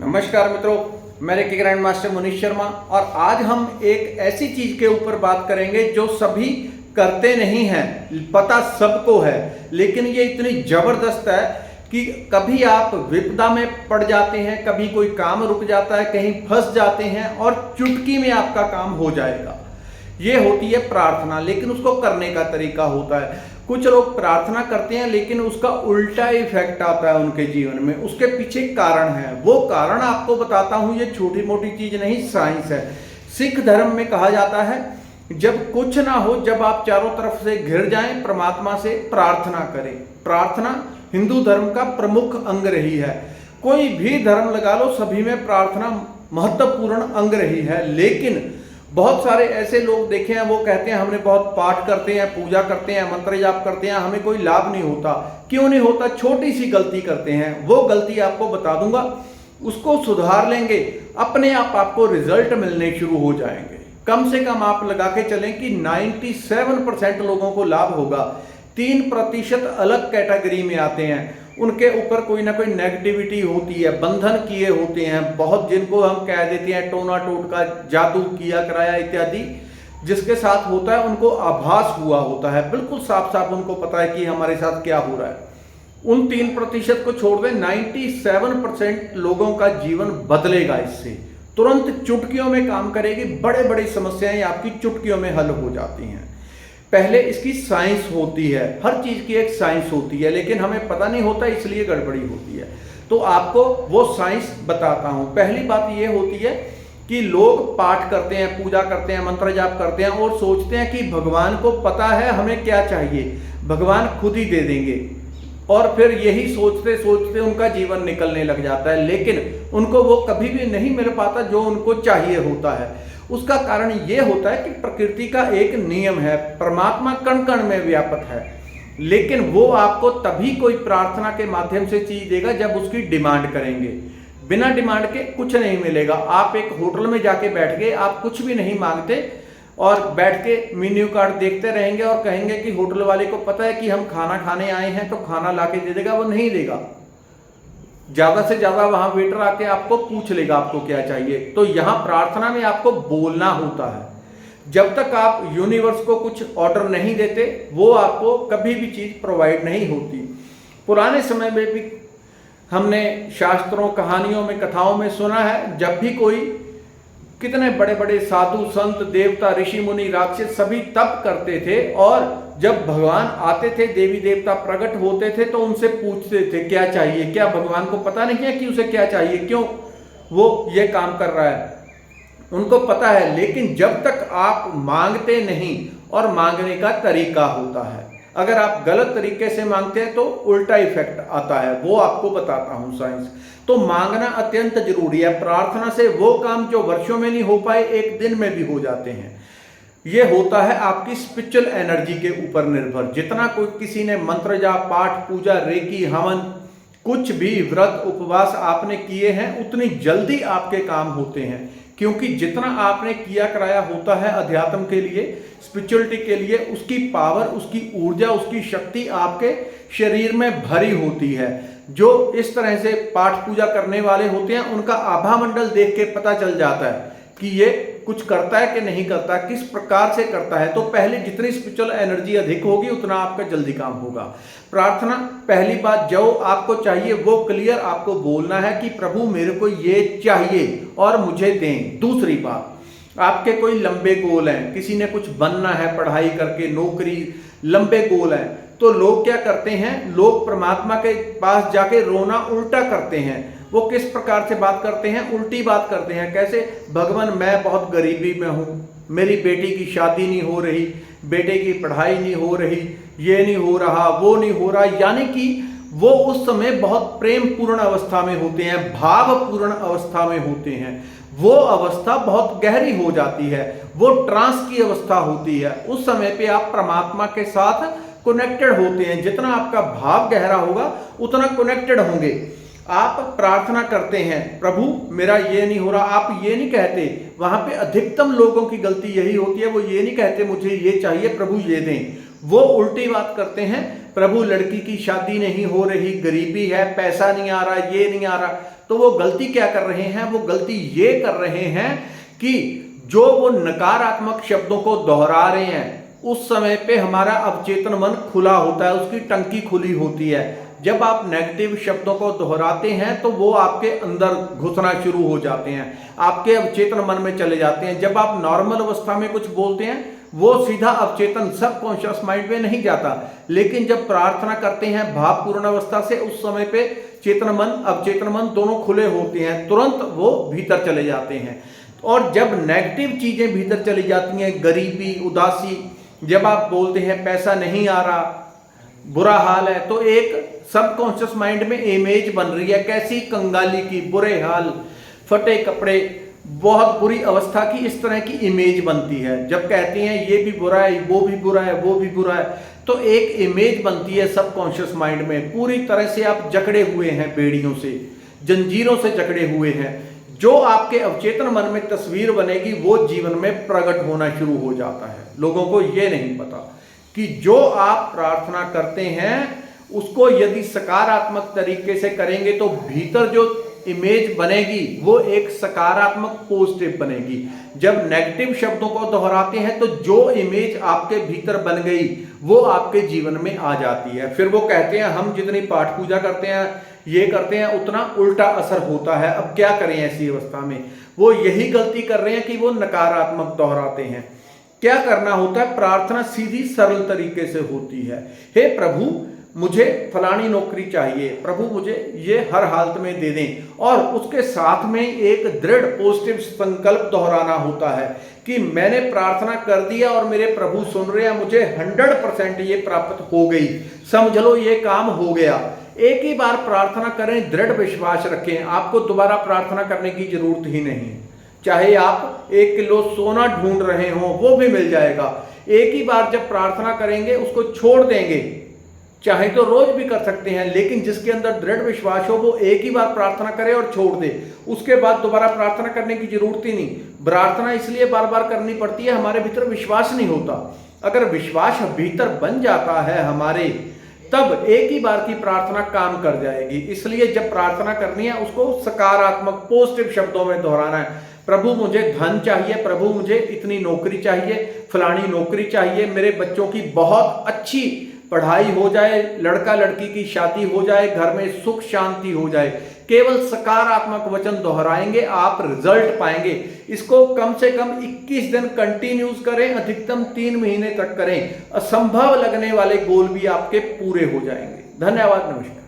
नमस्कार मित्रों, मैं reiki grand master Manish Sharma और आज हम एक ऐसी चीज के ऊपर बात करेंगे जो सभी करते नहीं हैं, पता सबको है, लेकिन ये इतनी जबरदस्त है कि कभी आप विपदा में पड़ जाते हैं, कभी कोई काम रुक जाता है, कहीं फंस जाते हैं और चुटकी में आपका काम हो जाएगा। ये होती है प्रार्थना, लेकिन उसको करने का तरीका होता है। कुछ लोग प्रार्थना करते हैं लेकिन उसका उल्टा इफेक्ट आता है उनके जीवन में। उसके पीछे कारण है, वो कारण आपको बताता हूं। ये छोटी मोटी चीज नहीं, साइंस है। सिख धर्म में कहा जाता है जब कुछ ना हो, जब आप चारों तरफ से घिर जाएं, परमात्मा से प्रार्थना करें। प्रार्थना हिंदू धर्म का प्रमुख अंग रही है। कोई भी धर्म लगा लो, सभी में प्रार्थना महत्वपूर्ण अंग रही है। लेकिन बहुत सारे ऐसे लोग देखे हैं, वो कहते हैं हमने बहुत पाठ करते हैं, पूजा करते हैं, मंत्र जाप करते हैं, हमें कोई लाभ नहीं होता। क्यों नहीं होता? छोटी सी गलती करते हैं। वो गलती आपको बता दूंगा, उसको सुधार लेंगे, अपने आप आपको रिजल्ट मिलने शुरू हो जाएंगे। कम से कम आप लगा के चलें कि 97% लोगों को लाभ होगा। 3% अलग कैटेगरी में आते हैं, उनके ऊपर कोई ना कोई नेगेटिविटी होती है, बंधन किए होते हैं बहुत, जिनको हम कह देते हैं टोना टोटका, जादू किया कराया इत्यादि। जिसके साथ होता है उनको आभास हुआ होता है, बिल्कुल साफ साफ उनको पता है कि हमारे साथ क्या हो रहा है। उन 3% को छोड़ दें, 97% लोगों का जीवन बदलेगा इससे। तुरंत चुटकियों में काम करेगी, बड़े बड़ी समस्याएं आपकी चुटकियों में हल हो जाती हैं। पहले इसकी साइंस होती है, हर चीज की एक साइंस होती है, लेकिन हमें पता नहीं होता, इसलिए गड़बड़ी होती है। तो आपको वो साइंस बताता हूं। पहली बात ये होती है कि लोग पाठ करते हैं, पूजा करते हैं, मंत्र जाप करते हैं और सोचते हैं कि भगवान को पता है हमें क्या चाहिए, भगवान खुद ही दे देंगे। और फिर यही सोचते सोचते उनका जीवन निकलने लग जाता है, लेकिन उनको वो कभी भी नहीं मिल पाता जो उनको चाहिए होता है। उसका कारण ये होता है कि प्रकृति का एक नियम है, परमात्मा कण कण में व्यापक है, लेकिन वो आपको तभी कोई प्रार्थना के माध्यम से चीज देगा जब उसकी डिमांड करेंगे। बिना डिमांड के कुछ नहीं मिलेगा। आप एक होटल में जाके बैठ गए, आप कुछ भी नहीं मांगते और बैठ के मेन्यू कार्ड देखते रहेंगे और कहेंगे कि होटल वाले को पता है कि हम खाना खाने आए हैं तो खाना लाके दे देगा, वो नहीं देगा। ज्यादा से ज्यादा वहां वेटर आके आपको पूछ लेगा आपको क्या चाहिए। तो यहां प्रार्थना में आपको बोलना होता है। जब तक आप यूनिवर्स को कुछ ऑर्डर नहीं देते, वो आपको कभी भी चीज प्रोवाइड नहीं होती। पुराने समय में भी हमने शास्त्रों, कहानियों में, कथाओं में सुना है, जब भी कोई, कितने बड़े बड़े साधु संत, देवता, ऋषि मुनि, राक्षस सभी तप करते थे और जब भगवान आते थे, देवी देवता प्रकट होते थे तो उनसे पूछते थे क्या चाहिए। क्या भगवान को पता नहीं है कि उसे क्या चाहिए, क्यों वो ये काम कर रहा है? उनको पता है, लेकिन जब तक आप मांगते नहीं, और मांगने का तरीका होता है। अगर आप गलत तरीके से मांगते हैं तो उल्टा इफेक्ट आता है, वो आपको बताता हूं साइंस। तो मांगना अत्यंत जरूरी है। प्रार्थना से वो काम जो वर्षों में नहीं हो पाए, एक दिन में भी हो जाते हैं। ये होता है आपकी स्पिरिचुअल एनर्जी के ऊपर निर्भर। जितना कोई किसी ने मंत्र जाप, पाठ, पूजा, रेकी, हवन, कुछ भी व्रत, उपवास आपने किए हैं, उतनी जल्दी आपके काम होते हैं, क्योंकि जितना आपने किया कराया होता है अध्यात्म के लिए, स्पिरिचुअलिटी के लिए, उसकी पावर, उसकी ऊर्जा, उसकी शक्ति आपके शरीर में भरी होती है। जो इस तरह से पाठ पूजा करने वाले होते हैं, उनका आभा मंडल देख के पता चल जाता है कि ये कुछ करता है कि नहीं करता, किस प्रकार से करता है। तो पहले जितनी स्पिरिचुअल एनर्जी अधिक होगी, उतना आपका जल्दी काम होगा। प्रार्थना, पहली बात जो आपको चाहिए वो क्लियर आपको बोलना है कि प्रभु मेरे को ये चाहिए और मुझे दें। दूसरी बात, आपके कोई लंबे गोल हैं, किसी ने कुछ बनना है पढ़ाई करके, नौकरी, लंबे गोल हैं, तो लोग क्या करते हैं, लोग परमात्मा के पास जाके रोना उल्टा करते हैं। वो किस प्रकार से बात करते हैं? उल्टी बात करते हैं। कैसे? भगवान मैं बहुत गरीबी में हूं, मेरी बेटी की शादी नहीं हो रही, बेटे की पढ़ाई नहीं हो रही, ये नहीं हो रहा, वो नहीं हो रहा। यानी कि वो उस समय बहुत प्रेम पूर्ण अवस्था में होते हैं, भाव पूर्ण अवस्था में होते हैं। वो अवस्था बहुत गहरी हो जाती है, वो ट्रांस की अवस्था होती है। उस समय पे आप परमात्मा के साथ कनेक्टेड होते हैं। जितना आपका भाव गहरा होगा, उतना कनेक्टेड होंगे। आप प्रार्थना करते हैं, प्रभु मेरा ये नहीं हो रहा, आप ये नहीं कहते। वहां पे अधिकतम लोगों की गलती यही होती है, वो ये नहीं कहते मुझे ये चाहिए प्रभु ये दें। वो उल्टी बात करते हैं, प्रभु लड़की की शादी नहीं हो रही, गरीबी है, पैसा नहीं आ रहा, ये नहीं आ रहा, तो वो गलती क्या कर रहे हैं? वो गलती ये कर रहे हैं कि जो वो नकारात्मक शब्दों को दोहरा रहे हैं उस समय पे हमारा अवचेतन मन खुला होता है, उसकी टंकी खुली होती है। जब आप नेगेटिव शब्दों को दोहराते हैं तो वो आपके अंदर घुसना शुरू हो जाते हैं, आपके अवचेतन मन में चले जाते हैं। जब आप नॉर्मल अवस्था में कुछ बोलते हैं वो सीधा अवचेतन सबकॉन्शियस माइंड में नहीं जाता, लेकिन जब प्रार्थना करते हैं भावपूर्ण अवस्था से, उस समय पे चेतन मन अवचेतन मन दोनों खुले होते हैं, तुरंत वो भीतर चले जाते हैं। और जब नेगेटिव चीजें भीतर चली जाती हैं, गरीबी, उदासी, जब आप बोलते हैं पैसा नहीं आ रहा, बुरा हाल है, तो एक सबकॉन्शियस माइंड में इमेज बन रही है कैसी? कंगाली की, बुरे हाल, फटे कपड़े, बहुत बुरी अवस्था की, इस तरह की इमेज बनती है। जब कहते हैं ये भी बुरा है, वो भी बुरा है, वो भी बुरा है, तो एक इमेज बनती है सबकॉन्शियस माइंड में। पूरी तरह से आप जकड़े हुए हैं, बेड़ियों से, जंजीरों से जकड़े हुए हैं। जो आपके अवचेतन मन में तस्वीर बनेगी वो जीवन में प्रकट होना शुरू हो जाता है। लोगों को ये नहीं पता कि जो आप प्रार्थना करते हैं उसको यदि सकारात्मक तरीके से करेंगे तो भीतर जो इमेज बनेगी वो एक सकारात्मक पॉजिटिव बनेगी। जब नेगेटिव शब्दों को दोहराते हैं तो जो इमेज आपके भीतर बन गई वो आपके जीवन में आ जाती है। फिर वो कहते हैं हम जितनी पाठ पूजा करते हैं, ये करते हैं, उतना उल्टा असर होता है। अब क्या करें ऐसी अवस्था में? वो यही गलती कर रहे हैं कि वो नकारात्मक दोहराते हैं। क्या करना होता है? प्रार्थना सीधी सरल तरीके से होती है। हे प्रभु मुझे फलानी नौकरी चाहिए, प्रभु मुझे ये हर हालत में दे दें। और उसके साथ में एक दृढ़ पॉजिटिव संकल्प दोहराना होता है कि मैंने प्रार्थना कर दिया और मेरे प्रभु सुन रहे हैं, मुझे 100% ये प्राप्त हो गई, समझ लो ये काम हो गया। एक ही बार प्रार्थना करें, दृढ़ विश्वास रखें, आपको दोबारा प्रार्थना करने की जरूरत ही नहीं। चाहे आप 1 किलो सोना ढूंढ रहे हो वो भी मिल जाएगा। एक ही बार जब प्रार्थना करेंगे उसको छोड़ देंगे, चाहे तो रोज भी कर सकते हैं, लेकिन जिसके अंदर दृढ़ विश्वास हो वो एक ही बार प्रार्थना करे और छोड़ दे, उसके बाद दोबारा प्रार्थना करने की जरूरत ही नहीं। प्रार्थना इसलिए बार बार करनी पड़ती है, हमारे भीतर विश्वास नहीं होता। अगर विश्वास भीतर बन जाता है हमारे, तब एक ही बार की प्रार्थना काम कर जाएगी। इसलिए जब प्रार्थना करनी है उसको सकारात्मक पॉजिटिव शब्दों में दोहराना है। प्रभु मुझे धन चाहिए, प्रभु मुझे इतनी नौकरी चाहिए, फलानी नौकरी चाहिए, मेरे बच्चों की बहुत अच्छी पढ़ाई हो जाए, लड़का लड़की की शादी हो जाए, घर में सुख शांति हो जाए। केवल सकारात्मक वचन दोहराएंगे, आप रिजल्ट पाएंगे। इसको कम से कम 21 दिन कंटिन्यूस करें, अधिकतम 3 महीने तक करें। असंभव लगने वाले गोल भी आपके पूरे हो जाएंगे। धन्यवाद, नमस्कार।